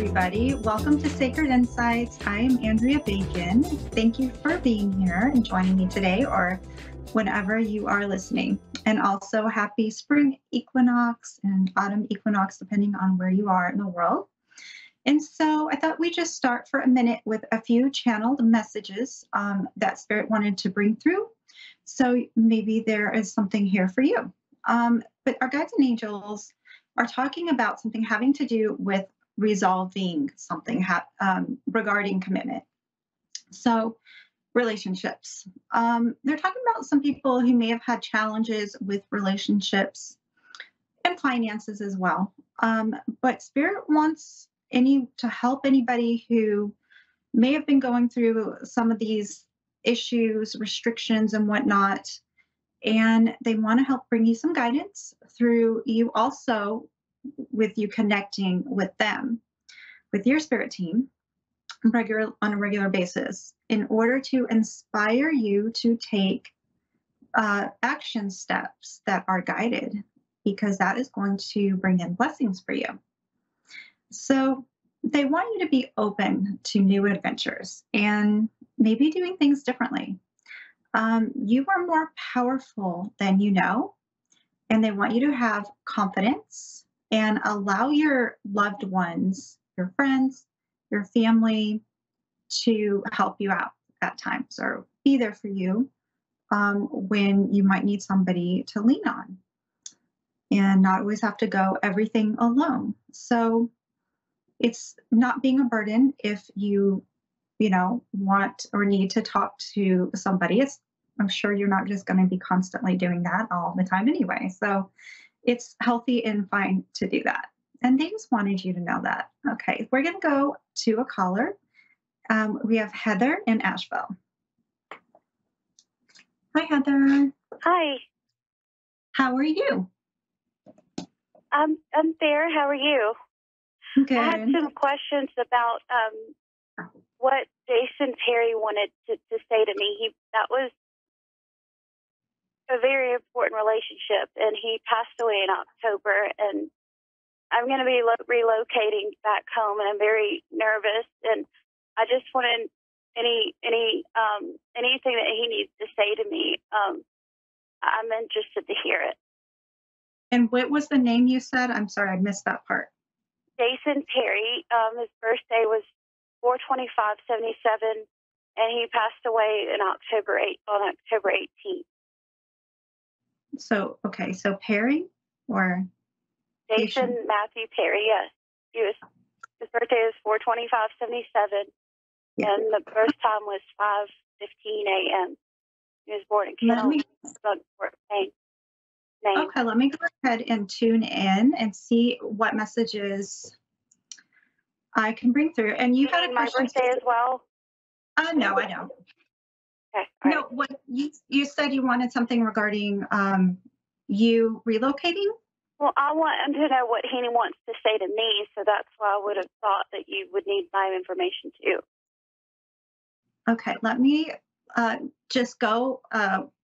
everybody. Welcome to Sacred Insights. I am Andrea Bacon. Thank you for being here and joining me today or whenever you are listening. And also happy spring equinox and autumn equinox, depending on where you are in the world. And so I thought we'd just start for a minute with a few channeled messages that Spirit wanted to bring through. So maybe there is something here for you. But our guides and angels are talking about something having to do with resolving something regarding commitment. So relationships. They're talking about some people who may have had challenges with relationships and finances as well. But Spirit wants to help anybody who may have been going through some of these issues, restrictions, and whatnot. And they want to help bring you some guidance through you also with you connecting with them, with your spirit team on a regular basis in order to inspire you to take action steps that are guided, because that is going to bring in blessings for you. So they want you to be open to new adventures and maybe doing things differently. You are more powerful than you know, and they want you to have confidence and allow your loved ones, your friends, your family to help you out at times or be there for you when you might need somebody to lean on and not always have to go everything alone. So it's not being a burden if you want or need to talk to somebody. I'm sure you're not just going to be constantly doing that all the time anyway. So it's healthy and fine to do that. And they just wanted you to know that. Okay, we're going to go to a caller. We have Heather in Asheville. Hi, Heather. Hi. How are you? I'm there. How are you? Good. I had some questions about what Jason Perry wanted to say to me. That was a very important relationship, and he passed away in October, and I'm going to be relocating back home, and I'm very nervous, and I just wanted anything that he needs to say to me. I'm interested to hear it. And what was the name you said? I'm sorry, I missed that part. Jason Perry. His birthday was 4/25/77, and he passed away on October 18th. So, okay, so Perry or Jason Matthew Perry, yes. His birthday was 4/25/77, and the birth time was 5:15 a.m. He was born in Kenilworth, Maine. Okay, let me go ahead and tune in and see what messages I can bring through. And you had a my question birthday as well? No, I don't. Okay. No, what you said you wanted something regarding you relocating? Well, I want him to know what he wants to say to me, so that's why I would have thought that you would need my information too. Okay, let me just go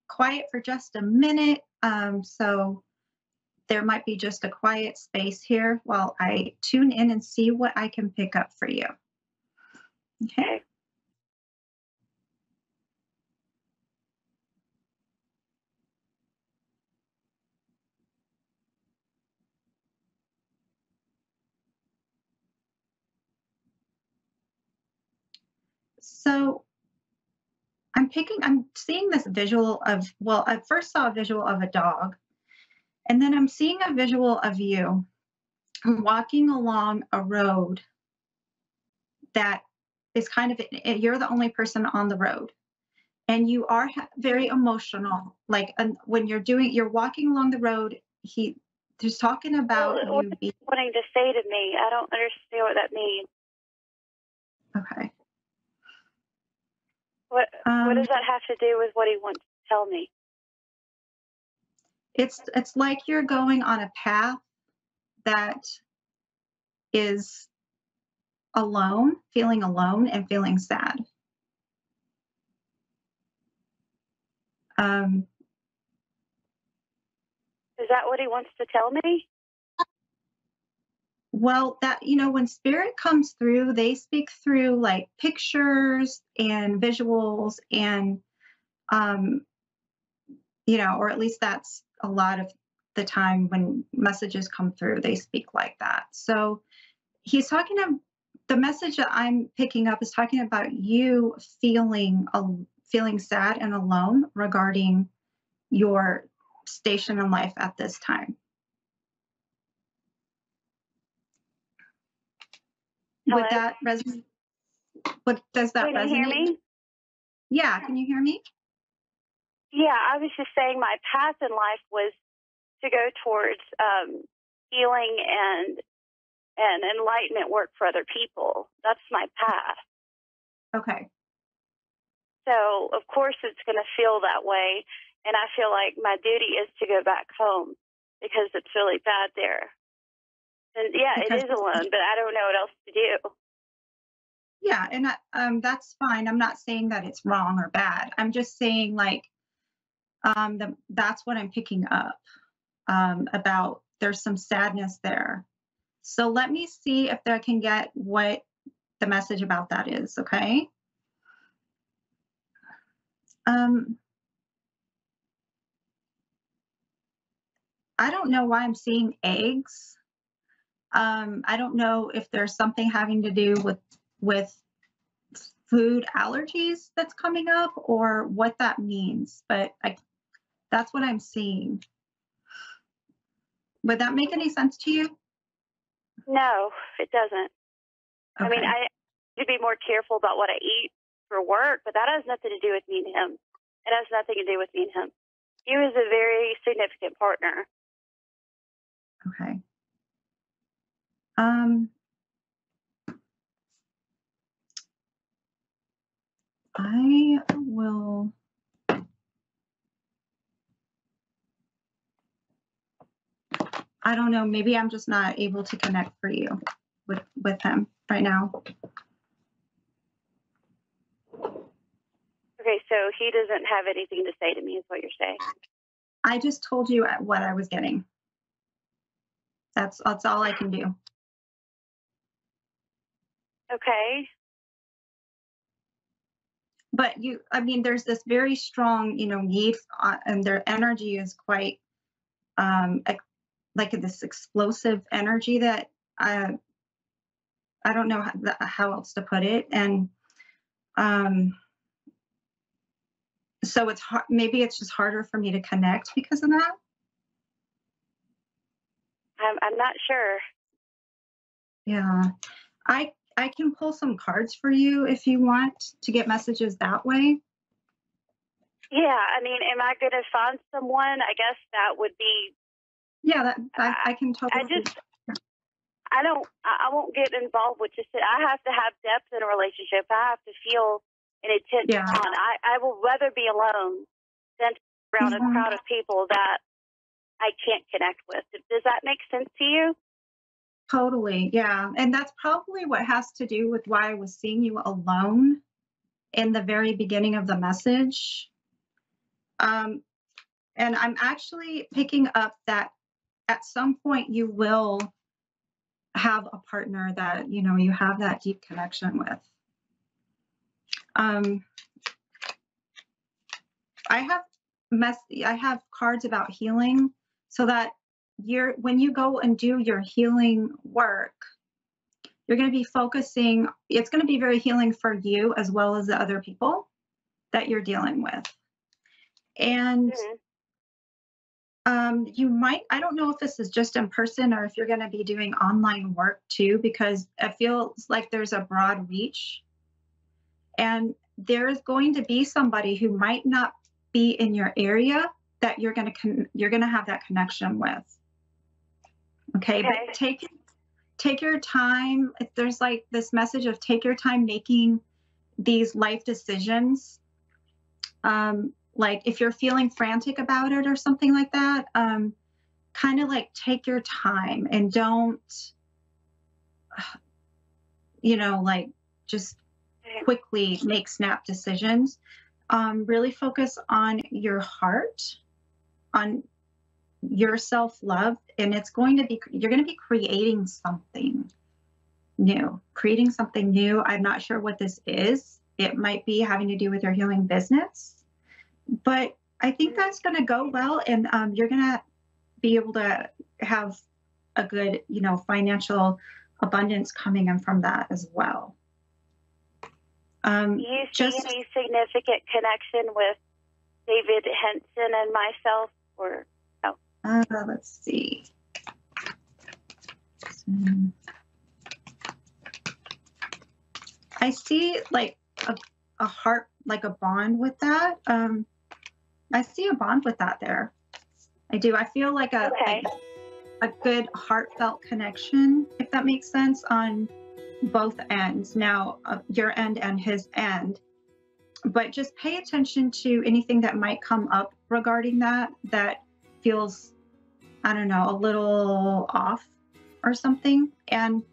quiet for just a minute. So there might be just a quiet space here while I tune in and see what I can pick up for you. Okay. So I'm seeing this visual of, well, I first saw a visual of a dog, and then I'm seeing a visual of you walking along a road that is kind of, you're the only person on the road. And you are very emotional. Like when you're walking along the road, he's talking about you wanting to say to me. I don't understand what that means. Okay. What does that have to do with what he wants to tell me? It's like you're going on a path that is alone, feeling alone and feeling sad. Is that what he wants to tell me? Well, that, when spirit comes through, they speak through like pictures and visuals and, um, or at least that's a lot of the time when messages come through, they speak like that. So he's talking of the message that I'm picking up is talking about you feeling sad and alone regarding your station in life at this time. Hello? Would that resonate? What does that Can you hear resonate? me? Yeah, can you hear me? Yeah, I was just saying my path in life was to go towards healing and enlightenment work for other people. That's my path. Okay. So, of course, it's going to feel that way. And I feel like my duty is to go back home because it's really bad there. And yeah, it Because is alone, but I don't know what else to do. yeah, and that's fine. I'm not saying that it's wrong or bad. I'm just saying like that's what I'm picking up about there's some sadness there. So let me see if I can get what the message about that is, okay? I don't know why I'm seeing eggs. I don't know if there's something having to do with food allergies that's coming up or what that means, but that's what I'm seeing. Would that make any sense to you? No, it doesn't. Okay. I mean, I need to be more careful about what I eat for work, but that has nothing to do with me and him. It has nothing to do with me and him. He was a very significant partner. Okay. I will. I don't know. Maybe I'm just not able to connect for you with him right now. Okay, so he doesn't have anything to say to me, is what you're saying. I just told you what I was getting. That's all I can do. Okay. But there's this very strong, need, and their energy is quite like this explosive energy that I don't know how else to put it, and so it's hard. Maybe it's just harder for me to connect because of that. I'm not sure. Yeah, I can pull some cards for you if you want to get messages that way. Yeah, I mean, am I going to find someone? I guess that would be. Yeah, I can totally. I won't get involved with just. I have to have depth in a relationship. I have to feel an intense bond. I will rather be alone than around a crowd of people that I can't connect with. Does that make sense to you? Totally, yeah. And that's probably what has to do with why I was seeing you alone in the very beginning of the message. And I'm actually picking up that at some point you will have a partner that, you have that deep connection with. I have cards about healing so that when you go and do your healing work, you're going to be focusing, it's going to be very healing for you as well as the other people that you're dealing with. And you might, I don't know if this is just in person or if you're going to be doing online work too, because it feels like there's a broad reach. And there's going to be somebody who might not be in your area that you're going to have that connection with. Okay. But take your time. If there's like this message of take your time making these life decisions. Like if you're feeling frantic about it or something like that, kind of like take your time and don't, like just quickly make snap decisions. Really focus on your heart, on your self-love, and it's going to be, you're going to be creating something new, I'm not sure what this is. It might be having to do with your healing business, but I think that's going to go well. And you're going to be able to have a good, financial abundance coming in from that as well. Do you see any significant connection with David Henson and myself, or no? Let's see. I see like a heart, like a bond with that. I see a bond with that there. I do. I feel like a good heartfelt connection, if that makes sense, on both ends. Now, your end and his end. But just pay attention to anything that might come up regarding that feels, I don't know, a little off or something. And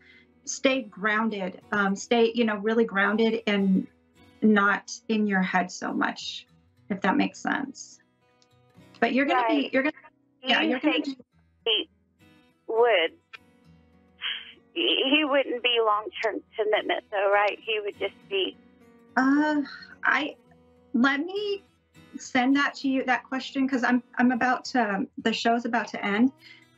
stay grounded. Stay, really grounded and not in your head so much, if that makes sense. But you're going to be, you're going to, yeah, you're going to. He wouldn't be long-term commitment though, right? He would just be. Let me send that to you, that question, because I'm about to, the show's about to end.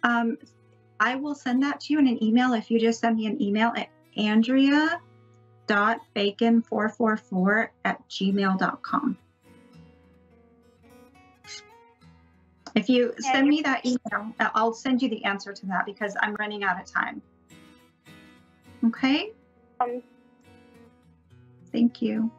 I will send that to you in an email if you just send me an email at andrea.bacon444@gmail.com. If you send me that email, I'll send you the answer to that because I'm running out of time. Okay? Thank you.